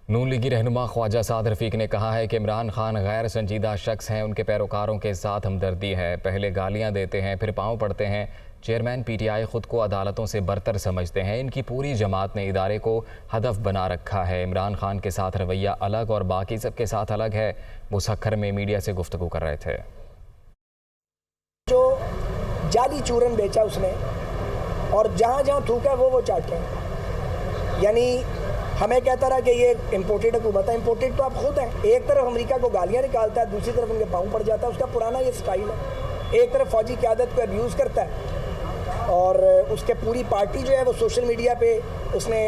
नून लीगी रहनुमा ख्वाजा साद रफ़ीक ने कहा है कि इमरान खान गैर संजीदा शख्स हैं, उनके पैरोकारों के साथ हमदर्दी है। पहले गालियां देते हैं, फिर पाँव पड़ते हैं। चेयरमैन पीटीआई खुद को अदालतों से बरतर समझते हैं। इनकी पूरी जमात ने इदारे को हदफ बना रखा है। इमरान खान के साथ रवैया अलग और बाकी सबके साथ अलग है। वो सखर में मीडिया से गुफ्तगू कर रहे थे। जो जाली चूरन बेचा उसने और जहाँ जहाँ थूका वो चाटे, यानी हमें कहता रहा कि ये इम्पोर्टेड हुकूमत है। इम्पोर्टेड तो आप खुद हैं। एक तरफ अमेरिका को गालियाँ निकालता है, दूसरी तरफ उनके पाँव पड़ जाता है। उसका पुराना ये स्टाइल है। एक तरफ फौजी क़यादत को अब्यूज़ करता है और उसके पूरी पार्टी जो है वो सोशल मीडिया पे उसने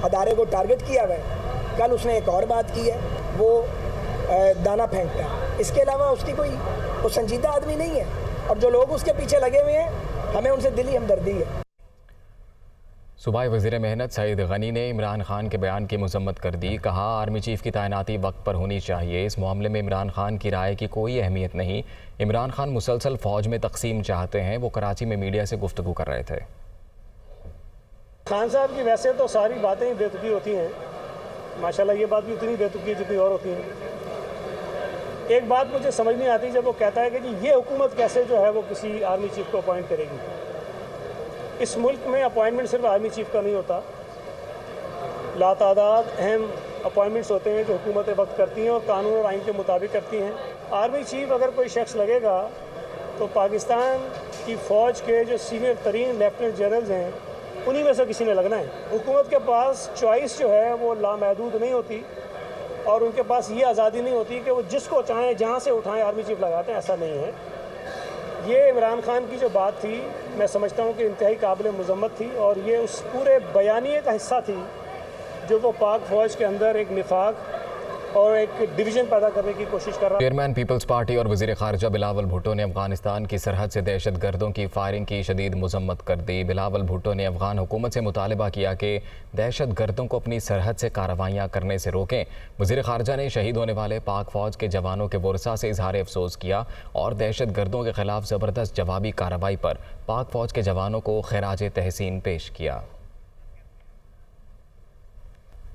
अदारे को टारगेट किया हुआ है। कल उसने एक और बात की है, वो दाना फेंकता है। इसके अलावा उसकी कोई वो संजीदा आदमी नहीं है और जो लोग उसके पीछे लगे हुए हैं हमें उनसे दिली हमदर्दी है। सूबाई वज़ीर मेहनत सईद गनी ने इमरान खान के बयान की मजम्मत कर दी। कहा, आर्मी चीफ की तैनाती वक्त पर होनी चाहिए। इस मामले में इमरान खान की राय की कोई अहमियत नहीं। इमरान खान मुसलसल फ़ौज में तकसीम चाहते हैं। वो कराची में मीडिया से गुफ्तगू कर रहे थे। खान साहब की वैसे तो सारी बातें ही बेतुकी होती हैं, माशाल्लाह ये बात भी उतनी बेतुकी है जितनी और होती हैं। एक बात मुझे समझ नहीं आती जब वो कहता है कि जी ये हुकूमत कैसे जो है वो किसी आर्मी चीफ को अपॉइंट करेगी। इस मुल्क में अपॉइंटमेंट सिर्फ आर्मी चीफ का नहीं होता, लातादाद अहम अपॉइंटमेंट्स होते हैं जो हुकूमतें वक्त करती हैं और कानून और आइन के मुताबिक करती हैं। आर्मी चीफ अगर कोई शख्स लगेगा तो पाकिस्तान की फ़ौज के जो सीनियर तरीन लेफ्टिनेंट जनरल्स हैं उन्हीं में से किसी ने लगना है। हुकूमत के पास चॉइस जो है वो लामहदूद नहीं होती और उनके पास ये आज़ादी नहीं होती कि वो जिसको चाहें जहाँ से उठाएं आर्मी चीफ लगाते हैं, ऐसा नहीं है। ये इमरान खान की जो बात थी मैं समझता हूँ कि इंतहाई काबिल मज़म्मत थी और ये उस पूरे बयानिए का हिस्सा थी जो वो पाक फ़ौज के अंदर एक निफाक और एक डिवीज़न पैदा करने की कोशिश कर रहा है। चेयरमैन पीपल्स पार्टी और वज़ीर ख़ारजा बिलावल भुट्टो ने अफगानिस्तान की सरहद से दहशत गर्दों की फायरिंग की शदीद मजम्मत कर दी। बिलावल भुट्टो ने अफगान हुकूमत से मुतालबा किया कि दहशत गर्दों को अपनी सरहद से कार्रवाइयाँ करने से रोकें। वज़ीर ख़ारजा ने शहीद होने वाले पाक फ़ौज के जवानों के वर्सा से इजहार अफसोस किया और दहशत गर्दों के खिलाफ ज़बरदस्त जवाबी कार्रवाई पर पाक फ़ौज के जवानों को खिराज तहसीन पेश किया।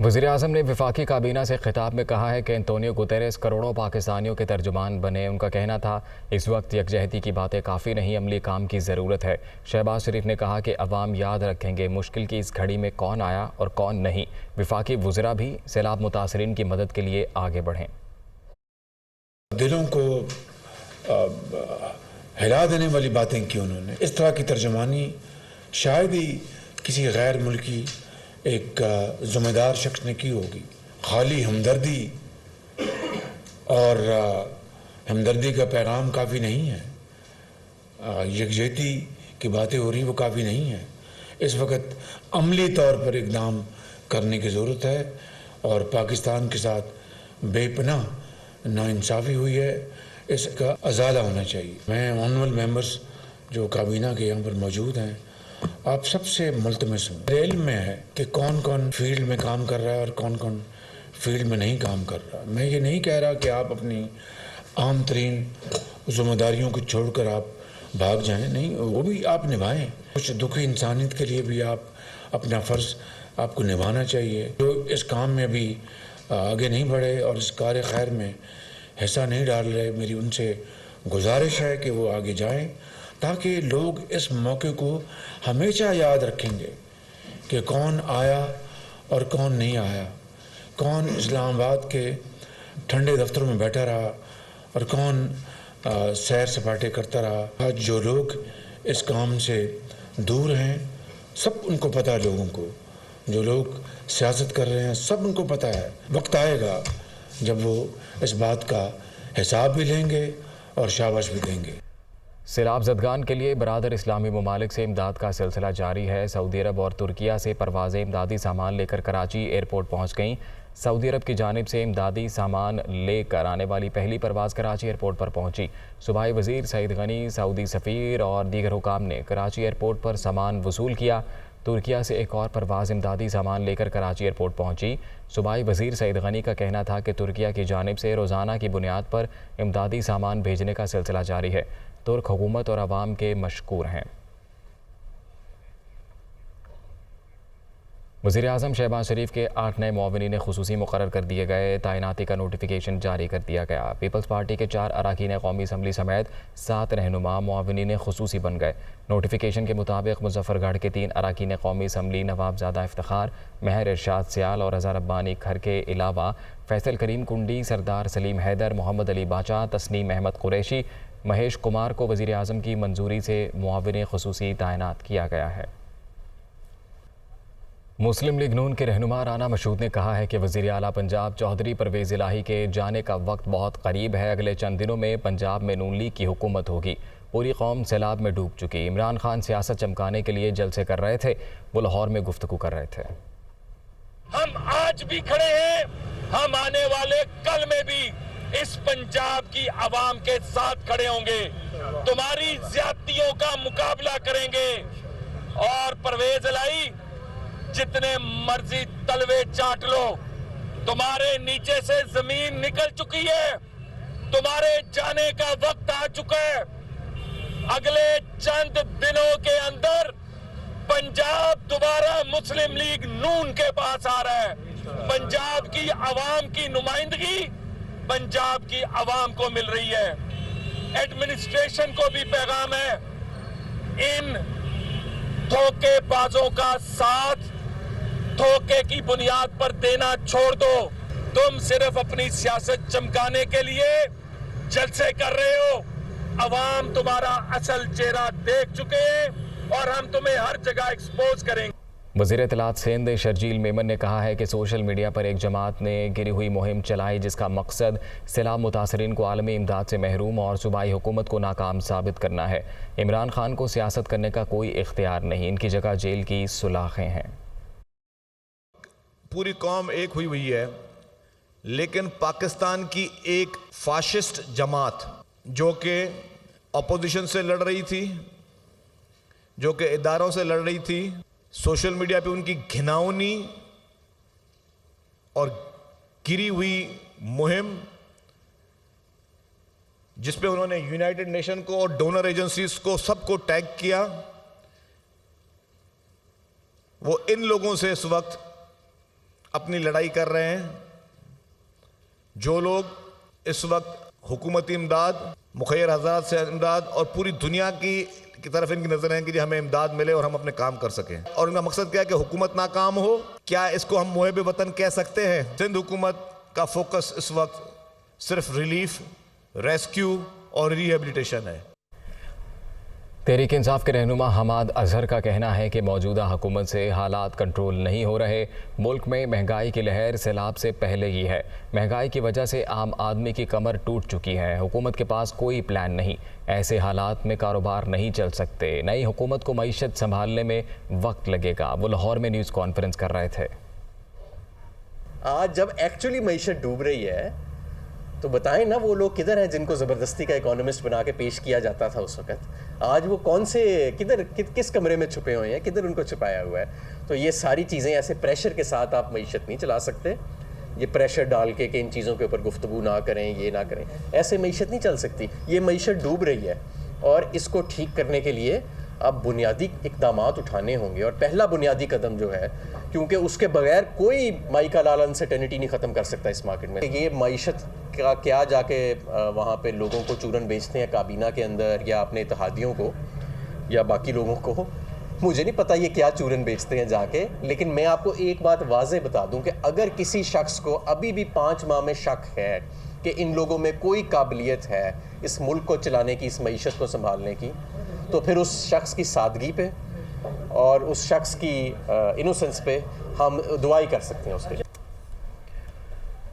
वज़ीर आज़म ने वफाकी काबीना से खिताब में कहा है कि एंटोनियो गुतेरेस करोड़ों पाकिस्तानियों के तर्जुमान बने। उनका कहना था, इस वक्त यकजहती की बातें काफ़ी नहीं, अमली काम की ज़रूरत है। शहबाज शरीफ ने कहा कि अवाम याद रखेंगे मुश्किल की इस घड़ी में कौन आया और कौन नहीं। वफाकी वज़रा भी सैलाब मुतासरीन की मदद के लिए आगे बढ़ें। दिलों को हिला देने वाली बातें की उन्होंने। इस तरह की तर्जुमानी शायद ही किसी गैर मुल्की एक ज़िम्मेदार शख्स ने की होगी। खाली हमदर्दी और हमदर्दी का पैगाम काफ़ी नहीं है, यकजहती की बातें हो रही वो काफ़ी नहीं है। इस वक्त अमली तौर पर इक़दाम करने की ज़रूरत है और पाकिस्तान के साथ बेपनाह नाइंसाफ़ी हुई है, इसका अज़ाला होना चाहिए। मैं ऑनरेबल मेंबर्स जो काबीना के यहाँ पर मौजूद हैं, आप सबसे मुल्तमस हूँ। मेरे इल्म में है कि कौन कौन फील्ड में काम कर रहा है और कौन कौन फील्ड में नहीं काम कर रहा। मैं ये नहीं कह रहा कि आप अपनी आम तरीन ज़िम्मेदारियों को छोड़कर आप भाग जाएं, नहीं, वो भी आप निभाएं। कुछ दुखी इंसानियत के लिए भी आप अपना फ़र्ज़ आपको निभाना चाहिए। जो इस काम में अभी आगे नहीं बढ़े और इस कार्य खैर में हिस्सा नहीं डाल रहे, मेरी उनसे गुजारिश है कि वो आगे जाएं ताकि लोग इस मौके को हमेशा याद रखेंगे कि कौन आया और कौन नहीं आया, कौन इस्लामाबाद के ठंडे दफ्तरों में बैठा रहा और कौन सैर सपाटे करता रहा। आज जो लोग इस काम से दूर हैं सब उनको पता है, लोगों को जो लोग सियासत कर रहे हैं सब उनको पता है। वक्त आएगा जब वो इस बात का हिसाब भी लेंगे और शाबाश भी देंगे। सैलाब ज़दगान के लिए बरादर इस्लामी ममालिक से इमदाद का सिलसिला जारी है। सऊदी अरब और तुर्किया से परवाज़ें इमदादी सामान लेकर कराची एयरपोर्ट पहुँच गईं। सऊदी अरब की जानिब से इमदादी सामान लेकर आने वाली पहली परवाज़ कराची एयरपोर्ट पर पहुँची। सूबाई वज़ीर सईद गनी, सऊदी सफ़ीर और दीगर हुकाम ने कराची एयरपोर्ट पर सामान वसूल किया। तुर्किया से एक और परवाज़ इमदादी सामान लेकर कराची एयरपोर्ट पहुँची। सूबाई वज़ीर सईद गनी का कहना था कि तुर्किया की जानिब से रोज़ाना की बुनियाद पर इमदादी सामान भेजने का सिलसिला जारी है। तुर्क हुकूमत और आवाम के मशकूर हैं। वज़ीर-ए-आज़म शहबाज शरीफ के 8 नए मुआविनीन खुसूसी मुकर्रर कर दिए गए। तैनाती का नोटिफिकेशन जारी कर दिया गया। पीपल्स पार्टी के 4 अरकान कौमी असम्बली समेत 7 रहनुमा मुआविनीन खुसूसी बन गए। नोटिफिकेशन के मुताबिक मुजफ्फरगढ़ के 3 अरकान कौमी असम्बली नवाबजादा इफ्तिखार, महर इरशाद सियाल और अज़हर अब्बानी खर के अलावा फैसल करीम कुंडी, सरदार सलीम हैदर, मोहम्मद अली बाचा, तस्नीम अहमद कुरैशी, महेश कुमार को वज़ीर-ए-आज़म की मंजूरी से मुआविन खुसूसी तैनात किया गया है। मुस्लिम लीग नून के रहनुमा राना मशहूद ने कहा है कि वज़ीर आला पंजाब चौधरी परवेज़ इलाही के जाने का वक्त बहुत करीब है। अगले चंद दिनों में पंजाब में नून लीग की हुकूमत होगी। पूरी कौम सैलाब में डूब चुकी। इमरान खान सियासत चमकाने के लिए जलसे कर रहे थे, वो लाहौर में गुफ्तगू कर रहे थे। हम आज भी खड़े हैं, हम आने वाले कल में भी इस पंजाब की आवाम के साथ खड़े होंगे, तुम्हारी ज्यादतियों का मुकाबला करेंगे। और परवेज इलाही, जितने मर्जी तलवे चाट लो, तुम्हारे नीचे से जमीन निकल चुकी है, तुम्हारे जाने का वक्त आ चुका है। अगले चंद दिनों के अंदर पंजाब दोबारा मुस्लिम लीग नून के पास आ रहा है। पंजाब की आवाम की नुमाइंदगी पंजाब की आवाम को मिल रही है। एडमिनिस्ट्रेशन को भी पैगाम है, इन धोखेबाजों का साथ धोखे की बुनियाद पर देना छोड़ दो। तुम सिर्फ अपनी सियासत चमकाने के लिए जलसे कर रहे हो। अवाम तुम्हारा असल चेहरा देख चुके हैं और हम तुम्हें हर जगह एक्सपोज करेंगे। वज़ीर इत्तलात सिंध शर्जील मेमन ने कहा है कि सोशल मीडिया पर एक जमात ने गिरी हुई मुहिम चलाई, जिसका मकसद सैलाब मुतासरीन को आलमी इमदाद से महरूम और सूबाई हुकूमत को नाकाम साबित करना है। इमरान खान को सियासत करने का कोई इख्तियार नहीं, इनकी जगह जेल की सुलाखें हैं। पूरी कौम एक हुई हुई है, लेकिन पाकिस्तान की एक फाशिस्ट जमात जो कि अपोजिशन से लड़ रही थी, जो कि इदारों से लड़ रही थी, सोशल मीडिया पे उनकी घिनौनी और गिरी हुई मुहिम, जिस पे उन्होंने यूनाइटेड नेशन को और डोनर एजेंसीज को सबको टैग किया, वो इन लोगों से इस वक्त अपनी लड़ाई कर रहे हैं। जो लोग इस वक्त हुकूमती इमदाद, मुखैर हज़रात से इमदाद और पूरी दुनिया की तरफ इनकी नजर है कि हमें इमदाद मिले और हम अपने काम कर सकें, और इनका मकसद क्या है कि हुकूमत नाकाम हो। क्या इसको हम मुहिब वतन कह सकते हैं? सिंध हुकूमत का फोकस इस वक्त सिर्फ रिलीफ, रेस्क्यू और रिहेबिलिटेशन है। तहरीक इंसाफ के रहनुमा हमाद अजहर का कहना है कि मौजूदा हुकूमत से हालात कंट्रोल नहीं हो रहे। मुल्क में महंगाई की लहर सैलाब से पहले ही है। महंगाई की वजह से आम आदमी की कमर टूट चुकी है। हुकूमत के पास कोई प्लान नहीं। ऐसे हालात में कारोबार नहीं चल सकते। नई हुकूमत को मईशत संभालने में वक्त लगेगा। वो लाहौर में न्यूज़ कॉन्फ्रेंस कर रहे थे। आज जब एक्चुअली मईशत डूब रही है तो बताएं ना वो लोग किधर हैं जिनको ज़बरदस्ती का इकोनॉमिस्ट बना के पेश किया जाता था उस वक्त। आज वो कौन से किस कमरे में छुपे हुए हैं, किधर उनको छुपाया हुआ है। तो ये सारी चीज़ें ऐसे प्रेशर के साथ आप मईशत नहीं चला सकते। ये प्रेशर डाल के कि इन चीज़ों के ऊपर गुफ्तगू ना करें, ये ना करें, ऐसे मईशत नहीं चल सकती। ये मईशत डूब रही है और इसको ठीक करने के लिए अब बुनियादी इक़दामात उठाने होंगे। और पहला बुनियादी कदम जो है, क्योंकि उसके बगैर कोई माई का लाल अनसर्टेनिटी नहीं ख़त्म कर सकता इस मार्केट में। ये मईशत का क्या जाके वहाँ पे लोगों को चूरन बेचते हैं काबीना के अंदर या अपने इत्तेहादियों को या बाकी लोगों को, मुझे नहीं पता ये क्या चूरन बेचते हैं जाके। लेकिन मैं आपको एक बात वाज़े बता दूं कि अगर किसी शख्स को अभी भी 5 माह में शक है कि इन लोगों में कोई काबिलियत है इस मुल्क को चलाने की, इस मईशत को संभालने की, तो फिर उस शख्स की सादगी पे और उस शख्स की इनोसेंस पे हम दुआई कर सकते हैं उसके।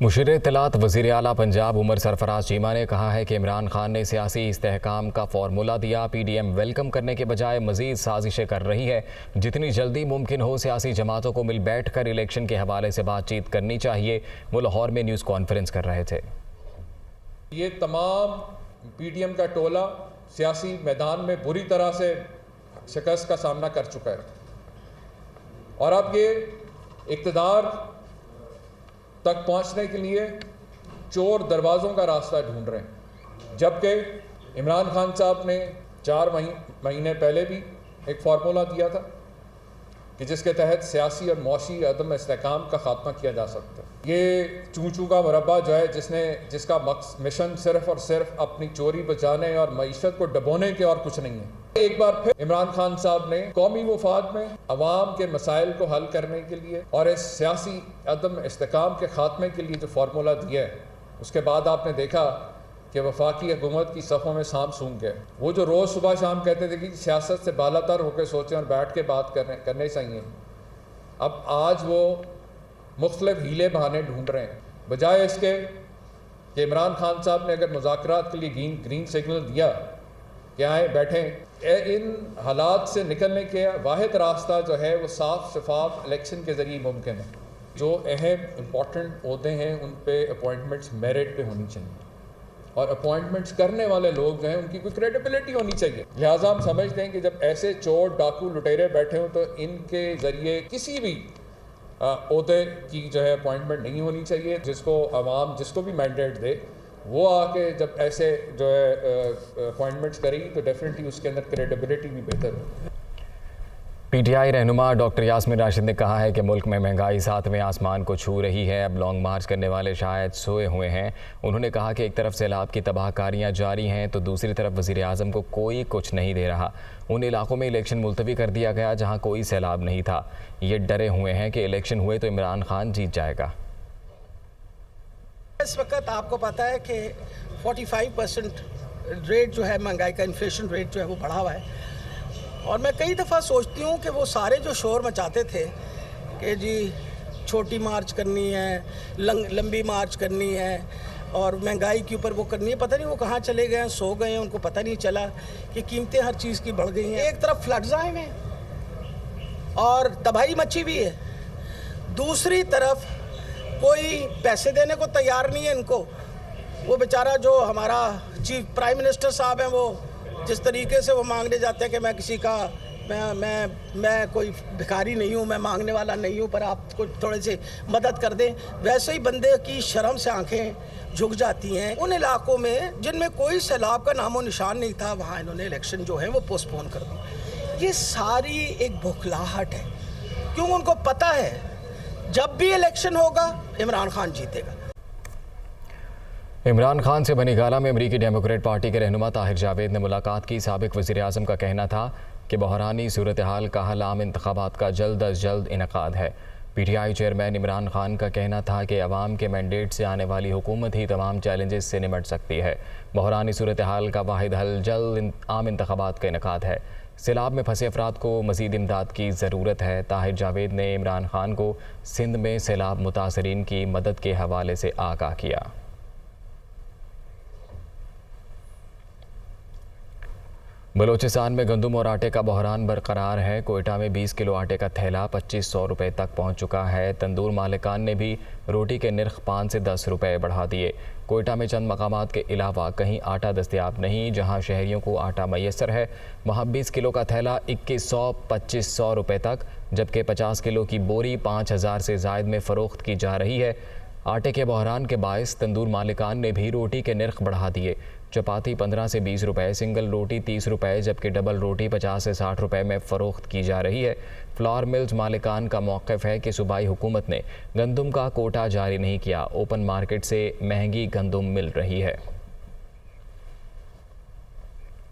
मुशीर इत्तलात वज़ीर आला पंजाब उमर सरफराज चीमा ने कहा है कि इमरान खान ने सियासी इस्तेहकाम का फार्मूला दिया। PDM वेलकम करने के बजाय मज़ीद साजिशें कर रही है। जितनी जल्दी मुमकिन हो सियासी जमातों को मिल बैठ कर इलेक्शन के हवाले से बातचीत करनी चाहिए। वो लाहौर में न्यूज़ कॉन्फ्रेंस कर रहे थे। ये तमाम PDM का टोला सियासी मैदान में बुरी तरह से शिकस्त का सामना कर चुका है और अब ये इक़्तिदार तक पहुंचने के लिए चोर दरवाज़ों का रास्ता ढूंढ रहे हैं। जबकि इमरान खान साहब ने 4 महीने पहले भी एक फार्मूला दिया था कि जिसके तहत सियासी और मौशी अदम इस्तेहकाम का खात्मा किया जा सकता है। ये चूं का मुरब्बा जो है जिसका मिशन सिर्फ और सिर्फ अपनी चोरी बचाने और मईशत को डबोने के और कुछ नहीं है। एक बार फिर इमरान खान साहब ने कौमी मुफाद में अवाम के मसाइल को हल करने के लिए और इस सियासी अदम इस्तेहकाम के खात्मे के लिए जो फार्मूला दिया है, उसके बाद आपने देखा कि वफाकी हुकूमत की सफ़ों में सांप सूंघ गए। वो जो रोज़ सुबह शाम कहते थे कि सियासत से बालातर होकर सोचें और बैठ के बात करने चाहिए, अब आज वो मुख्तलिफ हीले बहाने ढूंढ रहे हैं। बजाय इसके कि इमरान खान साहब ने अगर मुज़ाकरात के लिए ग्रीन सिग्नल दिया कि आए बैठें, इन हालात से निकलने के वाहिद रास्ता जो है वो साफ शफाफ इलेक्शन के ज़रिए मुमकिन है। जो अहम इम्पॉर्टेंट ओहदे हैं उन पे अपॉइंटमेंट्स मेरिट पे होनी चाहिए और अपॉइंटमेंट्स करने वाले लोग जो हैं उनकी कोई क्रेडिबिलिटी होनी चाहिए। लिहाजा हम समझते हैं कि जब ऐसे चोर डाकू लुटेरे बैठे हों तो इनके ज़रिए किसी भी ओहदे की जो है अपॉइंटमेंट नहीं होनी चाहिए। जिसको अवाम जिसको भी मैंडेट दे वो आके जब ऐसे जो है अपॉइंटमेंट्स करेगी तो डेफिनेटली उसके अंदर क्रेडिबिलिटी भी बेहतर है। पीटीआई रहनुमा डॉक्टर यास्मीन राशिद ने कहा है कि मुल्क में महंगाई सातवें आसमान को छू रही है। अब लॉन्ग मार्च करने वाले शायद सोए हुए हैं। उन्होंने कहा कि एक तरफ सैलाब की तबाहकारियां जारी हैं तो दूसरी तरफ वज़ीर आज़म को कोई कुछ नहीं दे रहा। उन इलाकों में इलेक्शन मुलतवी कर दिया गया जहां कोई सैलाब नहीं था। ये डरे हुए हैं कि इलेक्शन हुए तो इमरान खान जीत जाएगा। इस वक्त आपको पता है कि 45% रेट जो है महंगाई का, इन्फ्लेशन रेट जो है वो बढ़ा हुआ है। और मैं कई दफ़ा सोचती हूँ कि वो सारे जो शोर मचाते थे कि जी छोटी मार्च करनी है, लंबी मार्च करनी है और महंगाई के ऊपर वो करनी है, पता नहीं वो कहाँ चले गए हैं, सो गए हैं, उनको पता नहीं चला कि कीमतें हर चीज़ की बढ़ गई हैं। एक तरफ फ्लड्स आए हुए हैं और तबाही मची हुई है, दूसरी तरफ कोई पैसे देने को तैयार नहीं है इनको। वो बेचारा जो हमारा चीफ प्राइम मिनिस्टर साहब हैं, वो जिस तरीके से वो मांगने जाते हैं कि मैं किसी का मैं कोई भिखारी नहीं हूँ, मैं मांगने वाला नहीं हूँ, पर आप कुछ थोड़े से मदद कर दें, वैसे ही बंदे की शर्म से आंखें झुक जाती हैं। उन इलाकों में जिनमें कोई सैलाब का नामो निशान नहीं था, वहाँ इन्होंने इलेक्शन जो है वो पोस्टपोन कर दी। ये सारी एक बौखलाहट है, क्यों उनको पता है जब भी इलेक्शन होगा इमरान खान जीतेगा। इमरान खान से बनी गाला में अमरीकी डेमोक्रेट पार्टी के रहनुमा ताहिर जावेद ने मुलाकात की। साबिक वज़ीर आज़म का कहना था कि बहरानी सूरत हाल का हल आम इंतखाबात का जल्द अज जल्द इनकाद है। पीटीआई चेयरमैन इमरान खान का कहना था कि अवाम के मैंडेट से आने वाली हुकूमत ही तमाम चैलेंजेस से निमट सकती है। बहरानी सूरत हाल का वाहिद हल जल्द आम इंतखाबात का इनकाद है। सैलाब में फंसे अफराद को मज़ीद इमदाद की ज़रूरत है। ताहिर जावेद ने इमरान खान को सिंध में सैलाब मुतासरीन की मदद के हवाले से आगाह किया। बलूचिस्तान में गंदम और आटे का बहरान बरकरार है। कोयटा में 20 किलो आटे का थैला 2500 रुपये तक पहुंच चुका है। तंदूर मालिकान ने भी रोटी के निर्ख 5 से 10 रुपये बढ़ा दिए। कोयटा में चंद मकामात के अलावा कहीं आटा दस्तयाब नहीं। जहां शहरियों को आटा मैसर है वहां 20 किलो का थैला 2100-2500 रुपये तक, जबकि 50 किलो की बोरी 5000 से ज़ायद में फ़रोख्त की जा रही है। आटे के बहरान के बायस तंदूर मालिकान ने भी रोटी के निर्ख बढ़ा दिए। चपाती 15 से 20 रुपये, सिंगल रोटी 30 रुपये, जबकि डबल रोटी 50 से 60 रुपये में फ़रोख्त की जा रही है। फ्लावर मिल्स मालिकान का मौक़िफ़ है कि सूबाई हुकूमत ने गंदम का कोटा जारी नहीं किया, ओपन मार्केट से महंगी गंदम मिल रही है।